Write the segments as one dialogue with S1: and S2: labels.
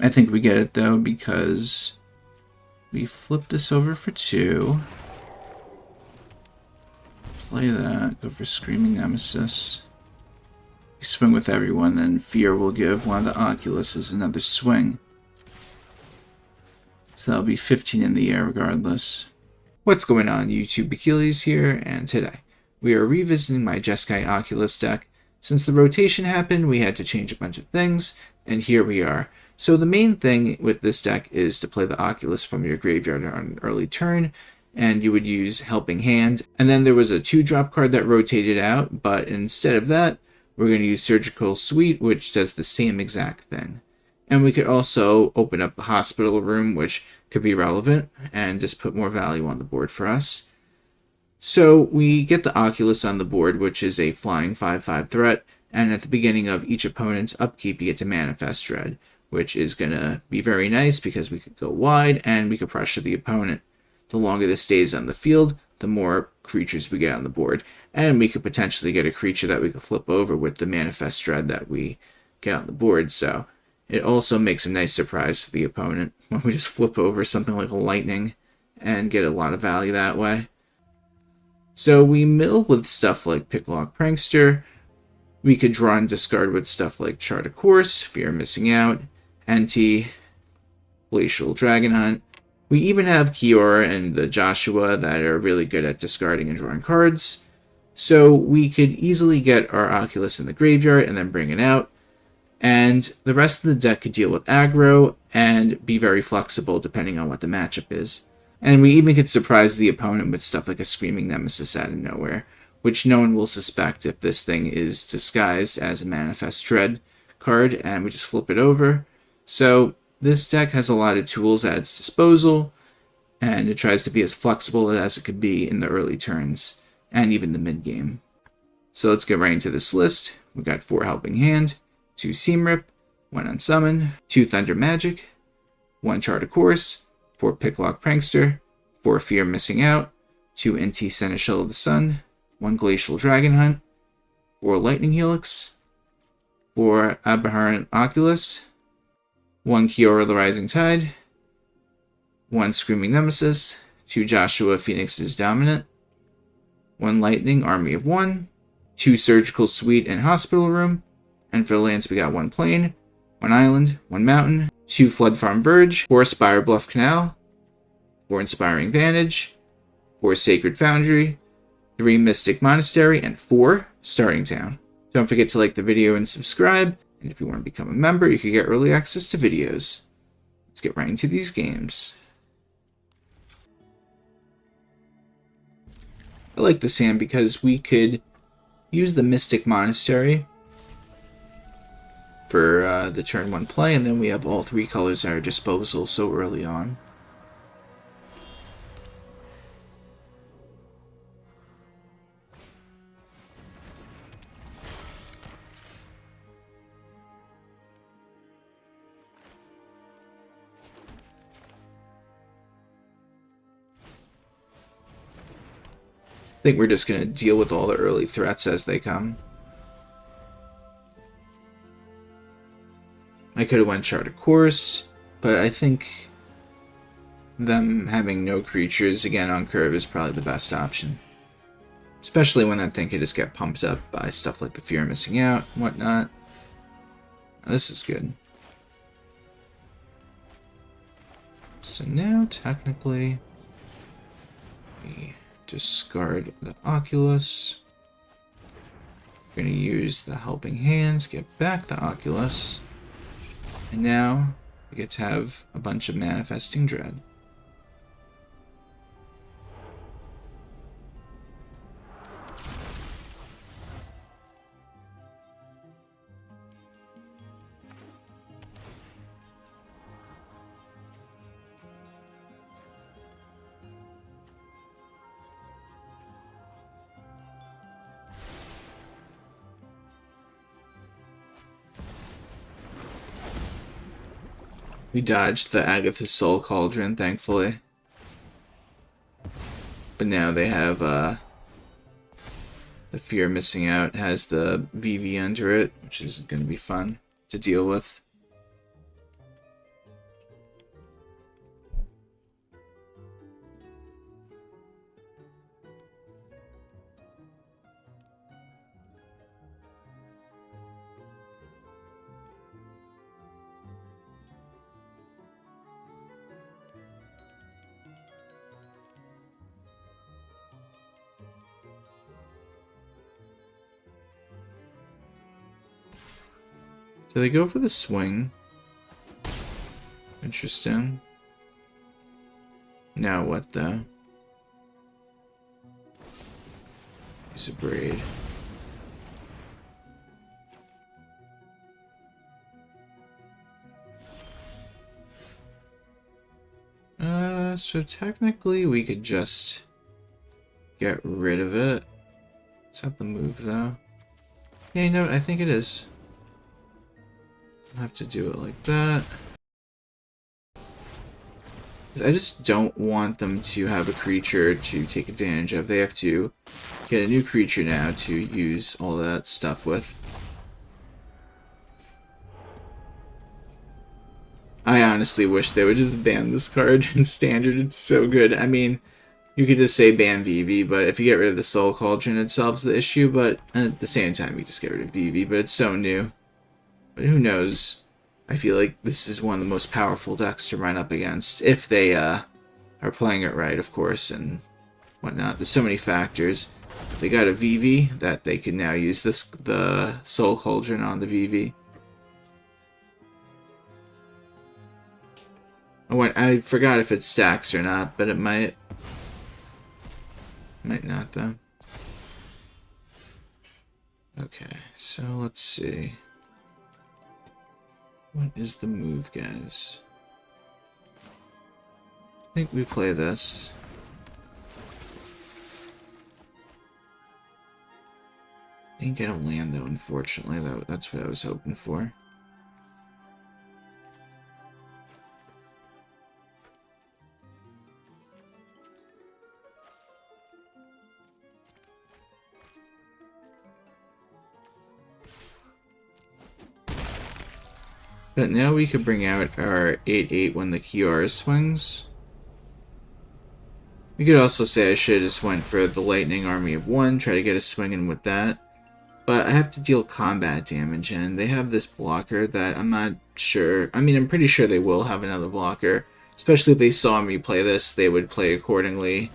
S1: I think we get it though because we flip this over for 2. Play that, go for Screaming Nemesis. We swing with everyone, then Fear will give one of the Oculuses another swing. So that'll be 15 in the air regardless. What's going on, YouTube? Achilles here, and today we are revisiting my Jeskai Oculus deck. Since the rotation happened, we had to change a bunch of things, and here we are. So the main thing with this deck is to play the Oculus from your graveyard on an early turn, and you would use Helping Hand. And then there was a 2-drop card that rotated out, but instead of that, we're going to use Surgical Suite, which does the same exact thing. And we could also open up the Hospital Room, which could be relevant, and just put more value on the board for us. So we get the Oculus on the board, which is a flying 5/5 threat, and at the beginning of each opponent's upkeep, you get to Manifest Dread, which is going to be very nice because we could go wide and we could pressure the opponent. The longer this stays on the field, the more creatures we get on the board, and we could potentially get a creature that we could flip over with the Manifest Dread that we get on the board. So it also makes a nice surprise for the opponent when we just flip over something like a Lightning and get a lot of value that way. So we mill with stuff like Picklock Prankster. We could draw and discard with stuff like Chart a Course, Fear of Missing Out, Inti, Glacial Dragonhunt. We even have Kiora and the Joshua that are really good at discarding and drawing cards. So we could easily get our Oculus in the graveyard and then bring it out. And the rest of the deck could deal with aggro and be very flexible depending on what the matchup is. And we even could surprise the opponent with stuff like a Screaming Nemesis out of nowhere, which no one will suspect if this thing is disguised as a Manifest Dread card and we just flip it over. So this deck has a lot of tools at its disposal, and it tries to be as flexible as it could be in the early turns and even the mid-game. So let's get right into this list. We got 4 Helping Hand, 2 Seam Rip, 1 Unsummon, 2 Thunder Magic, 1 Chart a Course, 4 Picklock Prankster, 4 Fear Missing Out, 2 Inti Seneschal of the Sun, 1 Glacial Dragonhunt, 4 Lightning Helix, 4 Abhorrent Oculus, 1 Kiora the Rising Tide, 1 Screaming Nemesis, 2 Joshua Phoenix's Dominant, 1 Lightning Army of 1, 2 Surgical Suite and Hospital Room, and for lands we got 1 Plain, 1 Island, 1 Mountain, 2 Floodfarm Verge, 4 Spirebluff Canal, 4 Inspiring Vantage, 4 Sacred Foundry, 3 Mystic Monastery, and 4 Starting Town. Don't forget to like the video and subscribe, and if you want to become a member, you can get early access to videos. Let's get right into these games. I like this hand because we could use the Mystic Monastery for the turn 1 play, and then we have all 3 colors at our disposal so early on. I think we're just going to deal with all the early threats as they come. I could have went Chart a Course, but I think them having no creatures again on curve is probably the best option. Especially when I think it just get pumped up by stuff like the Fear of Missing Out and whatnot. Now, this is good. So now, technically, we discard the Oculus. We're going to use the Helping Hands, get back the Oculus. And now we get to have a bunch of Manifesting Dread. We dodged the Agatha's Soul Cauldron, thankfully. But now they have, the Fear of Missing Out has the VV under it, which is going to be fun to deal with. So they go for the swing. Interesting. Now what, though? Use a braid. So technically we could just get rid of it. Is that the move, though? Yeah, you know what? I think it is. I'll have to do it like that. I just don't want them to have a creature to take advantage of. They have to get a new creature now to use all that stuff with. I honestly wish they would just ban this card in Standard. It's so good. I mean, you could just say ban VV, but if you get rid of the Soul Cauldron, it solves the issue, but at the same time, you just get rid of VV, but it's so new. But who knows? I feel like this is one of the most powerful decks to run up against, if they are playing it right, of course, and whatnot. There's so many factors. They got a VV that they can now use the Soul Cauldron on the VV. I forgot if it stacks or not, but it might. Might not, though. Okay, so let's see. What is the move, guys? I think we play this. Didn't get a land, though, unfortunately. That's what I was hoping for. But now we could bring out our 8/8 when the Kiora swings. We could also say I should have just went for the Lightning Army of 1, try to get a swing in with that. But I have to deal combat damage, and they have this blocker that I'm not sure. I mean, I'm pretty sure they will have another blocker. Especially if they saw me play this, they would play accordingly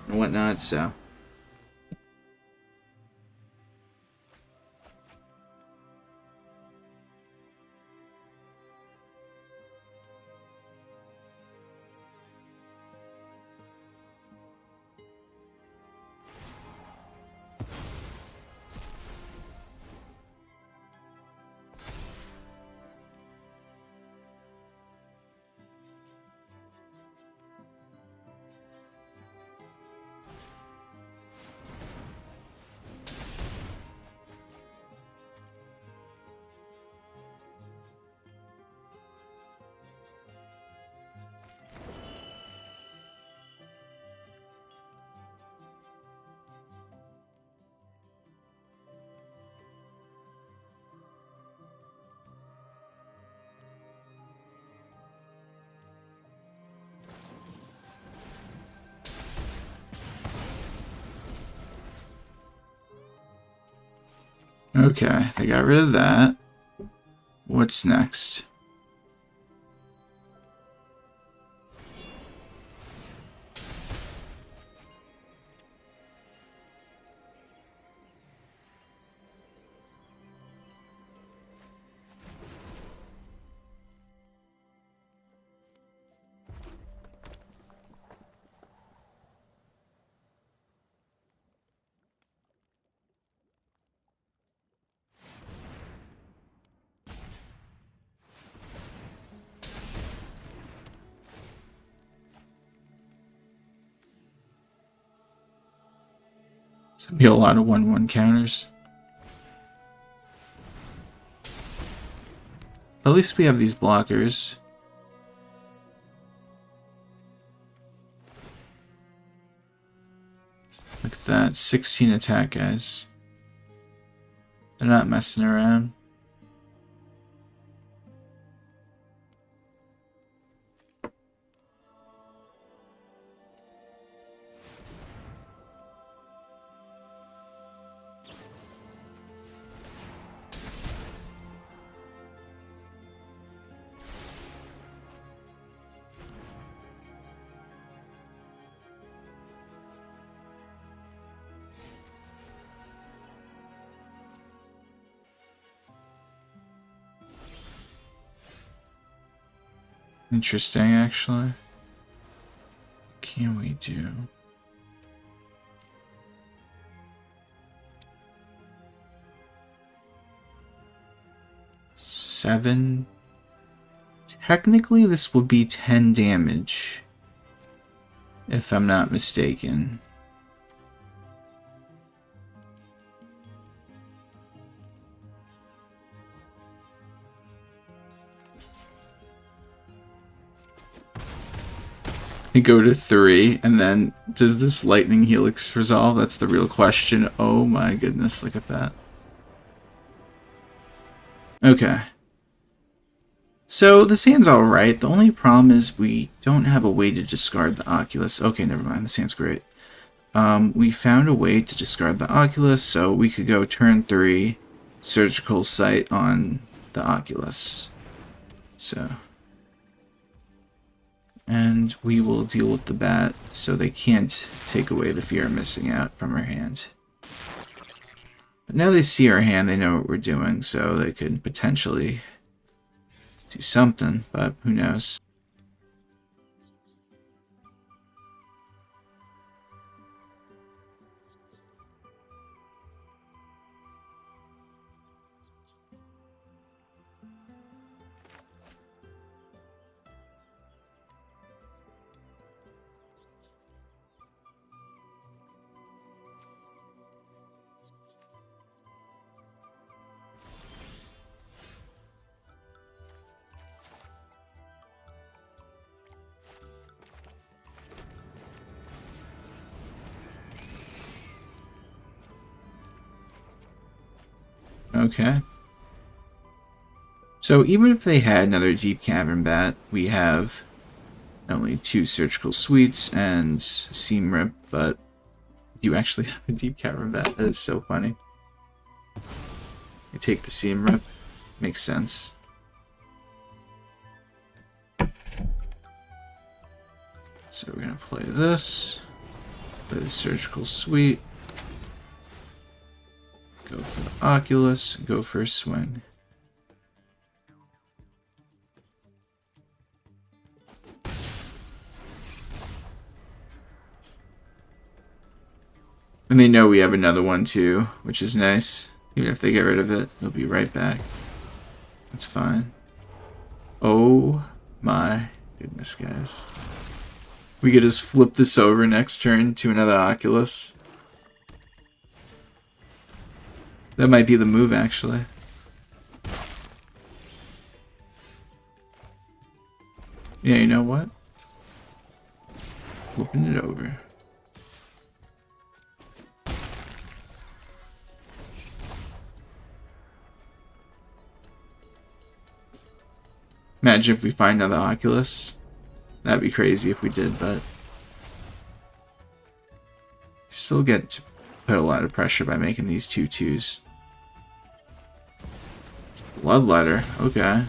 S1: and whatnot, so. Okay, they got rid of that. What's next? It's gonna be a lot of 1/1 counters. At least we have these blockers. Look at that, 16 attack, guys. They're not messing around. Interesting, actually. What can we do? Seven. Technically, this will be 10 damage, if I'm not mistaken. You go to 3, and then does this Lightning Helix resolve? That's the real question. Oh my goodness, look at that. Okay. So this hand's alright. The only problem is we don't have a way to discard the Oculus. Okay, never mind. This hand's great. We found a way to discard the Oculus, so we could go turn 3, Surgical Sight on the Oculus. So... and we will deal with the bat, so they can't take away the fear of missing out from our hand. But now they see our hand, they know what we're doing, so they could potentially do something, but who knows. Okay. So even if they had another Deep Cavern Bat, we have only 2 Surgical Suites and Seam Rip, but you actually have a Deep Cavern Bat. That is so funny. You take the Seam Rip. Makes sense. So we're going to play this. Play the Surgical Suite. Go for the Oculus, go for a swing. And they know we have another one too, which is nice. Even if they get rid of it, it'll be right back. That's fine. Oh my goodness, guys. We could just flip this over next turn to another Oculus. That might be the move, actually. Yeah, you know what? Flipping it over. Imagine if we find another Oculus. That'd be crazy if we did, but... still get to put a lot of pressure by making these 2/2s. Bloodletter, okay.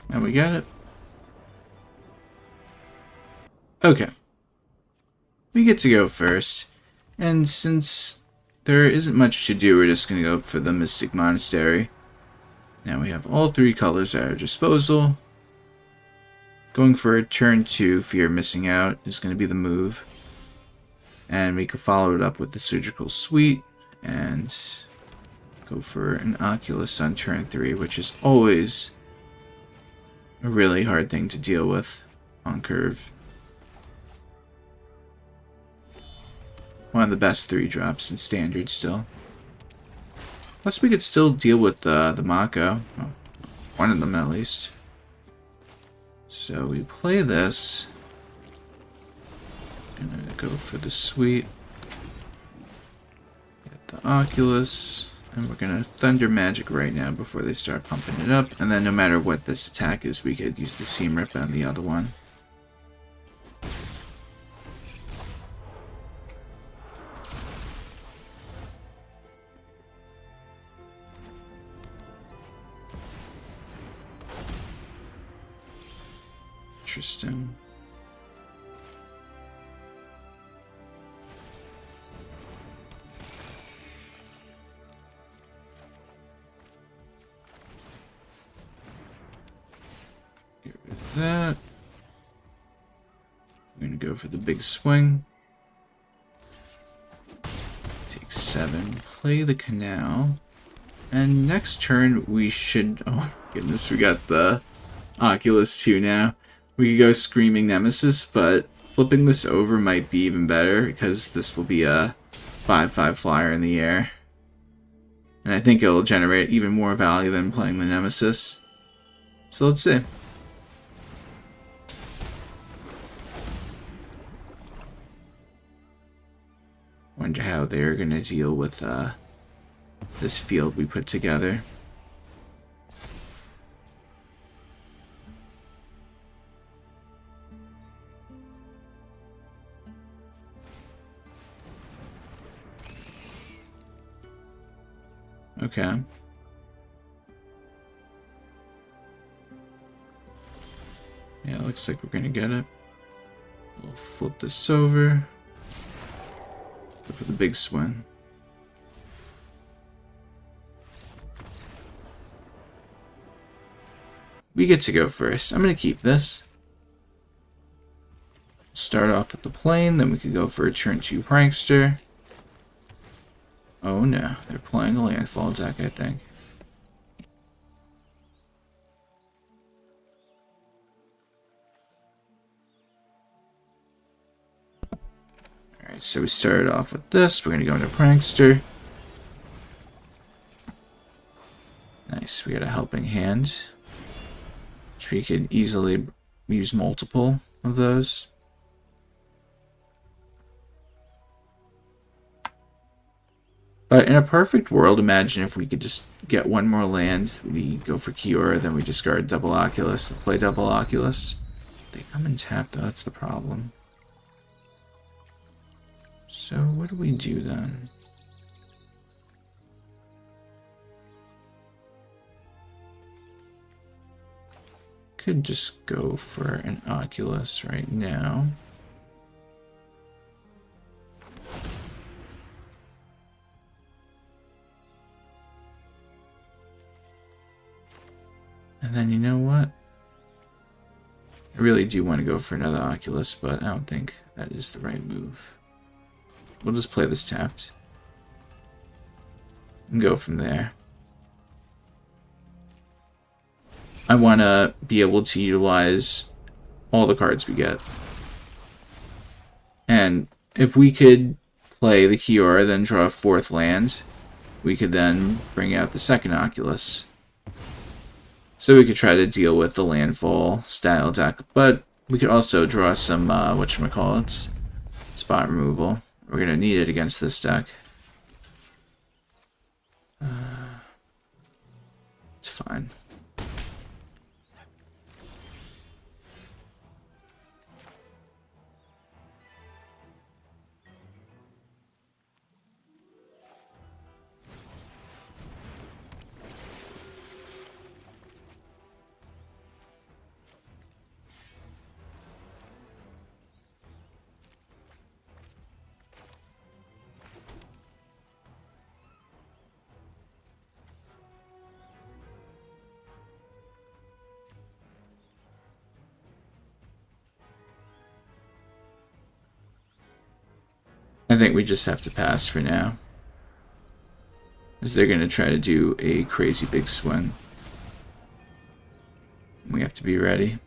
S1: And we got it. Okay. We get to go first. And since there isn't much to do, we're just going to go for the Mystic Monastery. Now we have all 3 colors at our disposal. Going for a turn 2, Fear of Missing Out, is going to be the move. And we could follow it up with the Surgical Suite and go for an Oculus on turn 3, which is always a really hard thing to deal with on curve. One of the best 3-drops in Standard still. Plus we could still deal with the Mako. Well, one of them at least. So we play this. Gonna go for the Suite. Get the Oculus. And we're gonna Thunder Magic right now before they start pumping it up. And then no matter what this attack is, we could use the Seam Rip on the other one. Interesting. that. We're going to go for the big swing. Take 7. Play the canal. And next turn we should... Oh goodness, we got the Oculus too now. We could go Screaming Nemesis, but flipping this over might be even better because this will be a 5/5 flyer in the air. And I think it'll generate even more value than playing the Nemesis. So let's see. Wonder how they're going to deal with this field we put together. Okay. Yeah, looks like we're gonna get it. We'll flip this over. Go for the big swing. We get to go first. I'm gonna keep this. Start off with the plane, then we could go for a turn 2 Prankster. Oh no, they're playing a landfall deck, I think. Alright, so we started off with this. We're going to go into Prankster. Nice, we got a helping hand. Which we could easily use multiple of those. But in a perfect world, imagine if we could just get one more land. We go for Kiora, then we discard double Oculus, then play double Oculus. They come in tap, though, that's the problem. So what do we do then? Could just go for an Oculus right now. And then you know what? I really do want to go for another Oculus, but I don't think that is the right move. We'll just play this tapped. And go from there. I want to be able to utilize all the cards we get. And if we could play the Kiora, then draw a 4th land, we could then bring out the second Oculus. So we could try to deal with the landfall style deck, but we could also draw some, whatchamacallits, spot removal. We're going to need it against this deck. It's fine. I think we just have to pass for now. Because they're going to try to do a crazy big swing. We have to be ready.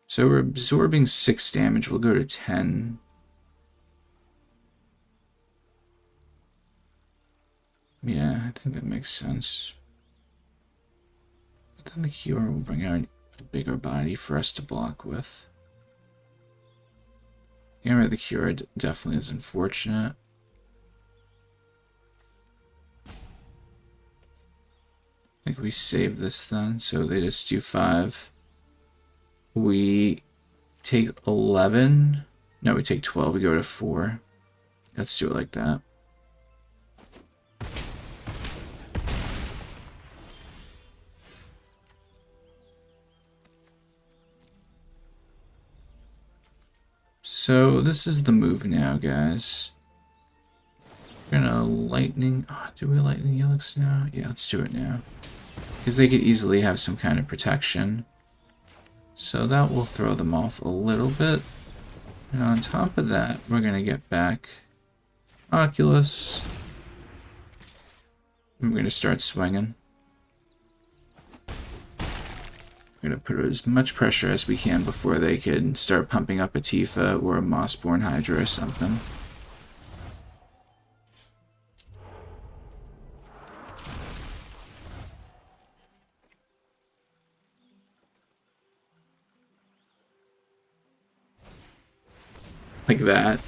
S1: So we're absorbing 6 damage. We'll go to 10. Yeah, I think that makes sense. But then the Kiora will bring out a bigger body for us to block with. Yeah, the Kiora definitely is unfortunate. I think we save this then, so they just do 5. We Take 11. No, we take 12. We go to 4. Let's do it like that. So this is the move now, guys. We're gonna lightning. Oh, do we lightning helix now? Yeah, let's do it now. Because they could easily have some kind of protection. So that will throw them off a little bit. And on top of that, we're gonna get back Oculus. And we're gonna start swinging. We're gonna put as much pressure as we can before they can start pumping up a Tifa or a Mossborn Hydra or something. Like that.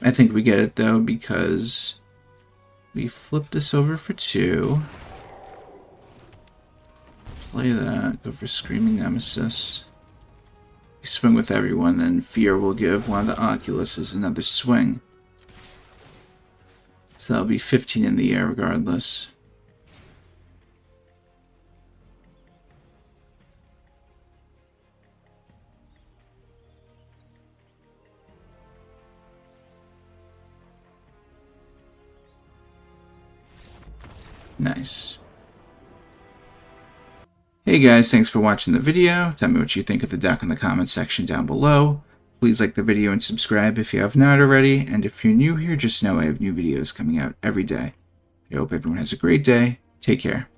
S1: I think we get it though because we flip this over for 2. Play that, go for Screaming Nemesis. We swing with everyone, then Fear will give one of the Oculuses another swing. So that'll be 15 in the air regardless. Nice. Hey guys, thanks for watching the video. Tell me what you think of the deck in the comments section down below. Please like the video and subscribe if you have not already, and if you're new here, just know I have new videos coming out every day. I hope everyone has a great day. Take care.